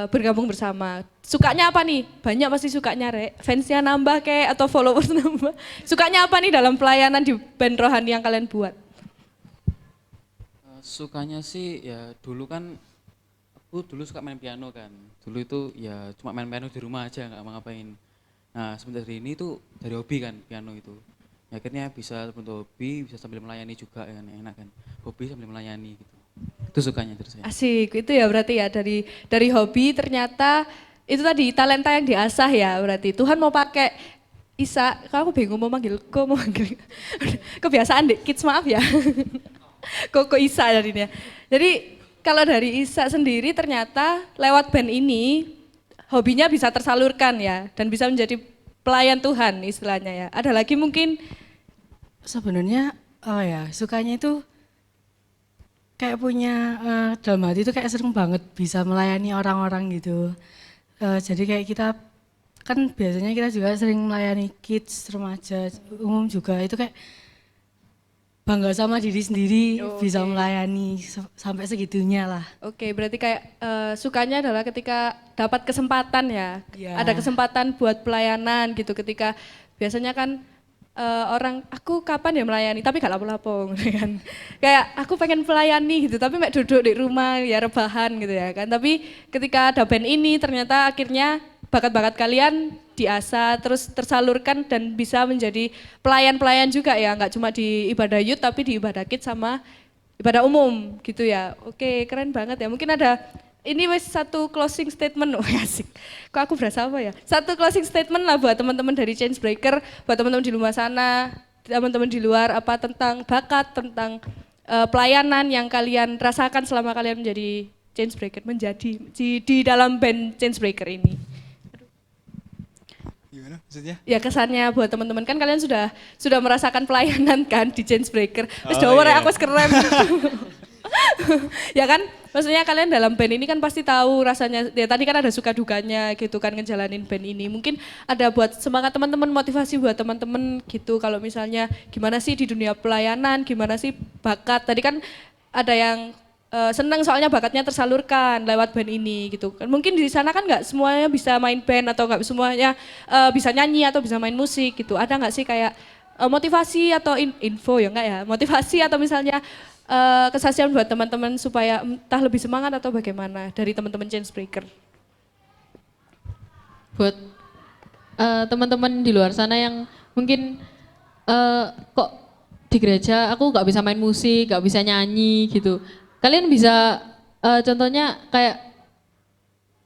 bergabung bersama. Sukanya apa nih? Banyak pasti sukanya fansnya nambah kayak atau followers nambah. Sukanya apa nih dalam pelayanan di band rohani yang kalian buat? Sukanya sih ya dulu kan aku dulu suka main piano kan. Dulu itu ya cuma main piano di rumah aja nggak ngapain. Nah sebentar ini tuh dari hobi kan piano itu. Ya, akhirnya bisa bentuk hobi, bisa sambil melayani juga ya kan, enak kan. Hobi sambil melayani gitu. Itu sukanya terus saya. Asik, itu ya berarti ya dari hobi ternyata itu tadi talenta yang diasah ya, berarti Tuhan mau pakai Isa. Kalau aku bingung mau manggil kebiasaan deh kids, maaf ya. Koko Isa jadinya. Jadi kalau dari Isa sendiri ternyata lewat band ini hobinya bisa tersalurkan ya dan bisa menjadi pelayan Tuhan istilahnya ya. Ada lagi mungkin? Sebenarnya sukanya itu kayak punya dalam hati itu kayak sering banget bisa melayani orang-orang gitu. Jadi kayak kita kan biasanya kita juga sering melayani kids, remaja, umum juga, itu kayak bangga sama diri sendiri bisa melayani sampai segitunya lah. Oke, berarti kayak sukanya adalah ketika dapat kesempatan ya. Iya. Ada kesempatan buat pelayanan gitu, ketika biasanya kan orang aku kapan ya melayani tapi gak lapo-lapo gitu kan. Kayak aku pengen melayani gitu tapi mek duduk di rumah ya rebahan gitu ya kan. Tapi ketika ada band ini ternyata akhirnya bakat-bakat kalian diasah terus tersalurkan dan bisa menjadi pelayan-pelayan juga ya, nggak cuma di ibadah youth tapi di ibadah kids sama ibadah umum gitu ya. Oke, keren banget ya. Mungkin ada ini wes satu closing statement, asik. Kok aku berasa apa ya? Satu closing statement lah buat teman-teman dari Chainsbreaker, buat teman-teman di luar sana, teman-teman di luar apa tentang bakat, tentang pelayanan yang kalian rasakan selama kalian menjadi Chainsbreaker, menjadi di dalam band Chainsbreaker ini. Gimana maksudnya? Ya kesannya buat teman-teman, kan kalian sudah merasakan pelayanan kan di Chainsbreaker. Terus Oh, Jawa iya. aku keren. Ya kan, maksudnya kalian dalam band ini kan pasti tahu rasanya, ya tadi kan ada suka dukanya gitu kan ngejalanin band ini. Mungkin ada buat semangat teman-teman, motivasi buat teman-teman gitu, kalau misalnya gimana sih di dunia pelayanan, gimana sih bakat. Tadi kan ada yang senang soalnya bakatnya tersalurkan lewat band ini gitu kan. Mungkin di sana kan nggak semuanya bisa main band atau nggak semuanya bisa nyanyi atau bisa main musik gitu. Ada nggak sih kayak motivasi atau info ya enggak ya? Motivasi atau misalnya kesaksian buat teman-teman supaya entah lebih semangat atau bagaimana dari teman-teman Chainsbreaker? Buat teman-teman di luar sana yang mungkin kok di gereja aku nggak bisa main musik, nggak bisa nyanyi gitu. Kalian bisa contohnya kayak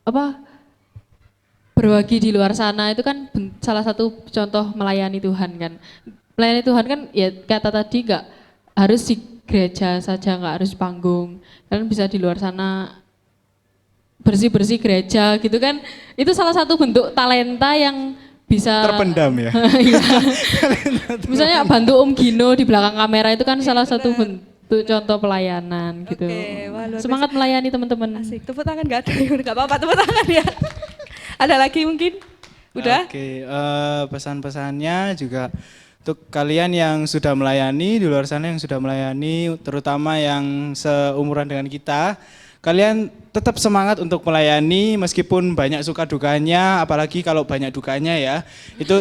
apa berbagi di luar sana itu kan salah satu contoh melayani Tuhan kan. Melayani Tuhan kan ya kata tadi nggak harus di gereja saja, nggak harus di panggung. Kalian bisa di luar sana bersih-bersih gereja gitu kan. Itu salah satu bentuk talenta yang bisa Terpendam ya. Iya. Misalnya bantu Om Gino di belakang kamera itu kan salah satu bentuk contoh pelayanan gitu. Oke, wah, luar Semangat melayani teman-teman. Asik, tepuk tangan nggak ada, nggak apa-apa tepuk tangan ya. Ada lagi mungkin? Udah? Oke, pesan-pesannya juga untuk kalian yang sudah melayani, di luar sana yang sudah melayani, terutama yang seumuran dengan kita, kalian tetap semangat untuk melayani meskipun banyak suka dukanya, apalagi kalau banyak dukanya ya. Itu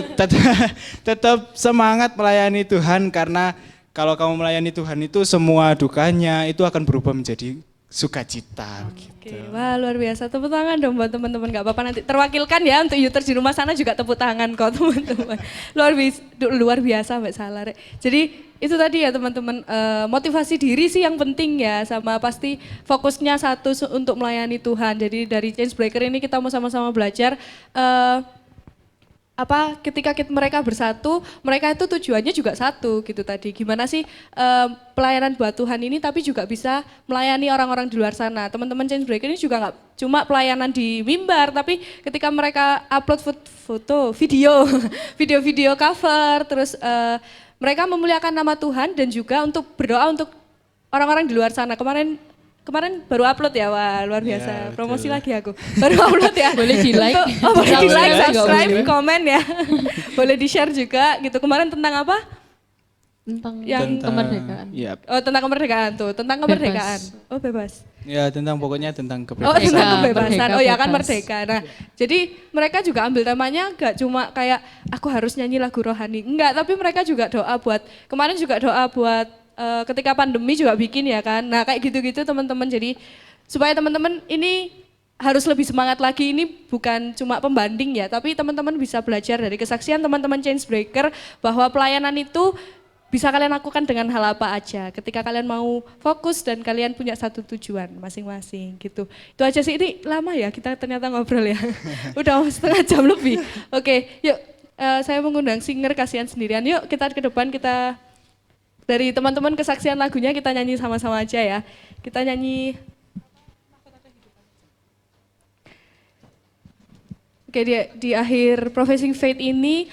tetap semangat melayani Tuhan karena kalau kamu melayani Tuhan itu semua dukanya itu akan berubah menjadi sukacita gitu. Oke, wah luar biasa. Tepuk tangan dong buat teman-teman, nggak apa-apa nanti terwakilkan ya untuk Youters di rumah sana juga tepuk tangan kok teman-teman. Luar biasa Mbak Salah. Jadi itu tadi ya teman-teman, motivasi diri sih yang penting ya, sama pasti fokusnya satu untuk melayani Tuhan. Jadi dari Change Breaker ini kita mau sama-sama belajar ketika mereka bersatu, mereka itu tujuannya juga satu gitu tadi. Gimana sih pelayanan buat Tuhan ini tapi juga bisa melayani orang-orang di luar sana. Teman-teman Change Breaker ini juga nggak cuma pelayanan di mimbar, tapi ketika mereka upload foto, video cover, terus mereka memuliakan nama Tuhan dan juga untuk berdoa untuk orang-orang di luar sana. Kemarin baru upload ya, wah luar biasa. Ya, Promosi lagi aku. Baru upload ya. Boleh di-like. Boleh di-like, Subscribe, subscribe, boleh. komen ya. Boleh di-share juga gitu. Kemarin tentang apa? Tentang Yang kemerdekaan. Ya, Oh, tentang kemerdekaan tuh. Tentang kemerdekaan. Oh, bebas. ya pokoknya tentang Oh, kebebasan. tentang Merdeka, kebebasan. merdeka, Oh ya kan bebas. merdeka. Nah, jadi mereka juga ambil temanya gak cuma kayak aku harus nyanyi lagu rohani. Enggak, tapi mereka juga doa buat, kemarin juga doa buat ketika pandemi juga bikin ya kan. Nah, kayak gitu-gitu teman-teman. Jadi supaya teman-teman ini harus lebih semangat lagi, ini bukan cuma pembanding ya, tapi teman-teman bisa belajar dari kesaksian teman-teman Change Breaker bahwa pelayanan itu bisa kalian lakukan dengan hal apa aja ketika kalian mau fokus dan kalian punya satu tujuan masing-masing gitu. Itu aja sih, ini lama ya kita ternyata ngobrol ya. Udah setengah jam lebih. Oke, yuk saya mengundang singer Kasihan Sendirian. Yuk kita ke depan, kita dari teman-teman kesaksian lagunya kita nyanyi sama-sama aja ya. Kita nyanyi. Oke, di akhir Professing Faith ini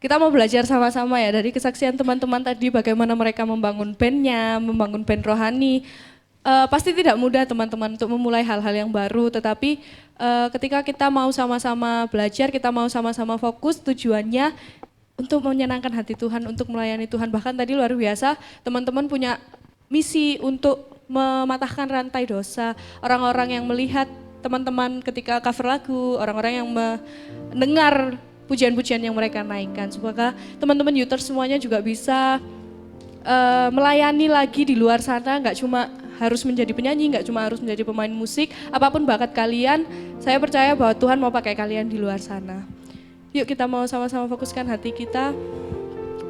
kita mau belajar sama-sama ya dari kesaksian teman-teman tadi bagaimana mereka membangun bandnya, membangun band rohani. Pasti tidak mudah teman-teman untuk memulai hal-hal yang baru, tetapi ketika kita mau sama-sama belajar, kita mau sama-sama fokus, tujuannya untuk menyenangkan hati Tuhan, untuk melayani Tuhan. Bahkan tadi luar biasa teman-teman punya misi untuk mematahkan rantai dosa. Orang-orang yang melihat teman-teman ketika cover lagu, orang-orang yang mendengar pujian-pujian yang mereka naikkan. Semoga teman-teman Youters semuanya juga bisa melayani lagi di luar sana, nggak cuma harus menjadi penyanyi, nggak cuma harus menjadi pemain musik, apapun bakat kalian, saya percaya bahwa Tuhan mau pakai kalian di luar sana. Yuk kita mau sama-sama fokuskan hati kita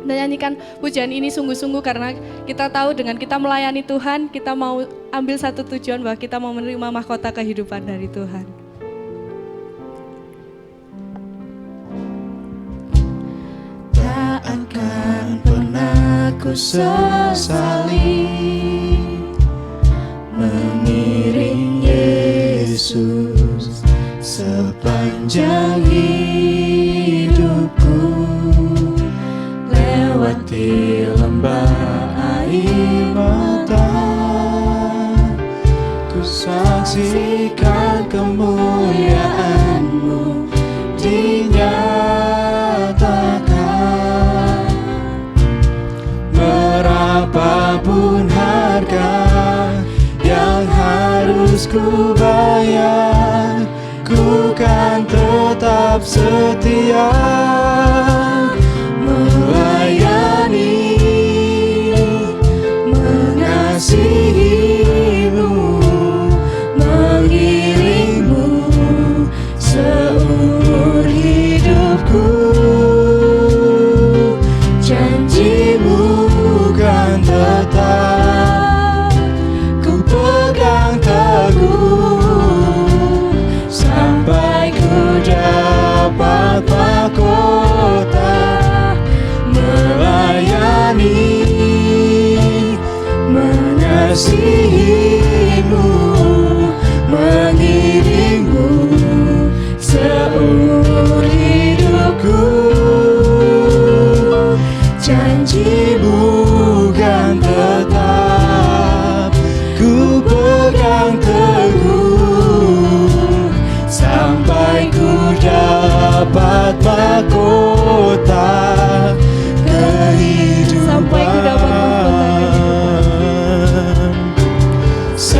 dan nyanyikan pujian ini sungguh-sungguh karena kita tahu dengan kita melayani Tuhan, kita mau ambil satu tujuan bahwa kita mau menerima mahkota kehidupan dari Tuhan. Tak akan pernah ku sesali mengiring Yesus sepanjang hidupku, lewati lembah air mata, ku saksikan kemuliaan-Mu dinyatakan. Berapapun harga yang harus ku bayar, ku kan tetap setia melayani, mengasihi-Mu, mengiring-Mu seumur hidupku. Janji-Mu kan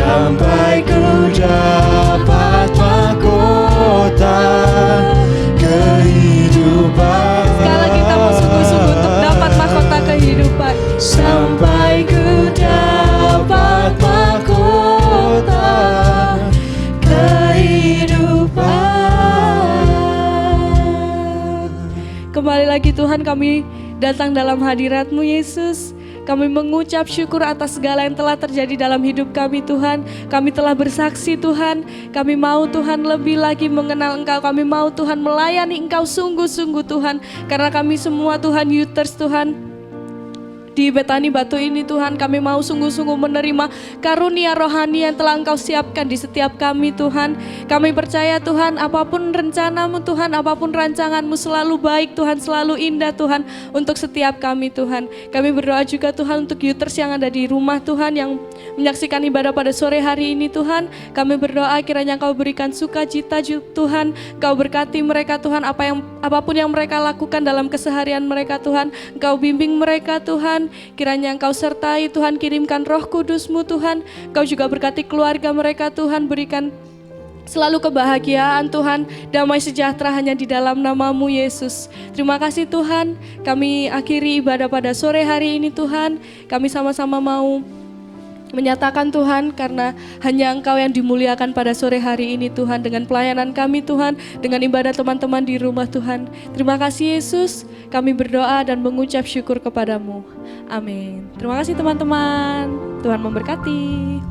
sampai ku dapat mahkota kehidupan. Sekali lagi kita mau sungguh-sungguh untuk dapat mahkota kehidupan. Sampai ku dapat mahkota kehidupan. Kembali lagi Tuhan, kami datang dalam hadirat-Mu Yesus. Kami mengucap syukur atas segala yang telah terjadi dalam hidup kami Tuhan. Kami telah bersaksi Tuhan. Kami mau Tuhan lebih lagi mengenal Engkau. Kami mau Tuhan melayani Engkau sungguh-sungguh Tuhan. Karena kami semua Tuhan Youthers Tuhan. Di Betani Batu ini Tuhan, kami mau sungguh-sungguh menerima karunia rohani yang telah Engkau siapkan di setiap kami Tuhan. Kami percaya Tuhan, apapun rencana-Mu Tuhan, apapun rancangan-Mu selalu baik Tuhan, selalu indah Tuhan untuk setiap kami Tuhan. Kami berdoa juga Tuhan untuk Youthers yang ada di rumah Tuhan, yang menyaksikan ibadah pada sore hari ini Tuhan. Kami berdoa kiranya Engkau berikan sukacita Tuhan, Engkau berkati mereka Tuhan, apapun yang mereka lakukan dalam keseharian mereka Tuhan, Engkau bimbing mereka Tuhan. Kiranya Engkau sertai Tuhan, kirimkan Roh Kudus-Mu Tuhan. Engkau juga berkati keluarga mereka Tuhan, berikan selalu kebahagiaan Tuhan, damai sejahtera hanya di dalam nama-Mu Yesus. Terima kasih Tuhan, kami akhiri ibadah pada sore hari ini Tuhan. Kami sama-sama mau menyatakan Tuhan, karena hanya Engkau yang dimuliakan pada sore hari ini Tuhan, dengan pelayanan kami Tuhan, dengan ibadah teman-teman di rumah Tuhan. Terima kasih Yesus, kami berdoa dan mengucap syukur kepadamu. Amin. Terima kasih teman-teman, Tuhan memberkati.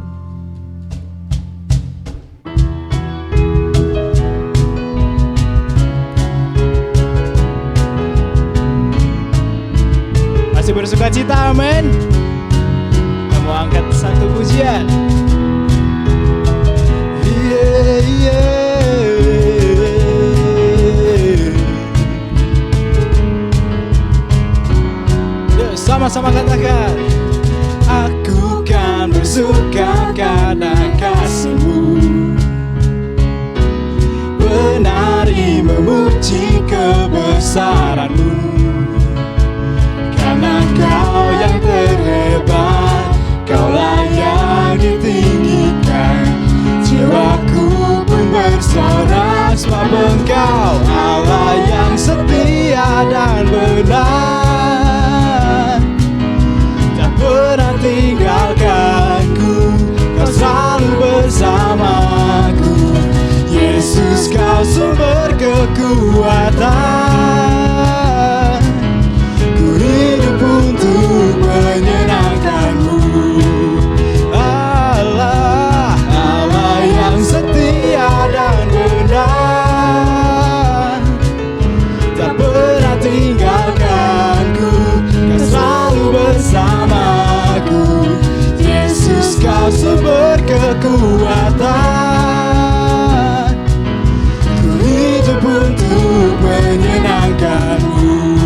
Masih bersuka cita, amin. Mau angkat satu pujian. Yuk, sama-sama katakan. Aku kan bersuka karena kasih-Mu, menari memuji kebesaran-Mu, karena Kau yang terhebat, Kaulah yang ditinggikan. Jiwaku pun bersorak, sebab Engkau Allah yang setia dan benar. Tak pernah tinggalkanku, Kau selalu bersamaku. Yesus, Kau sumber kekuatan. Ku hidup untuk menyenangkan-Mu. Kau sumber kekuatan. Ku hidup untuk menyenangkan-Mu.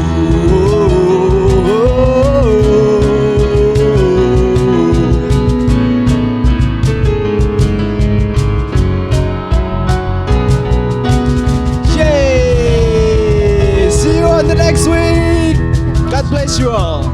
Yay! See you on the next week. God bless you all.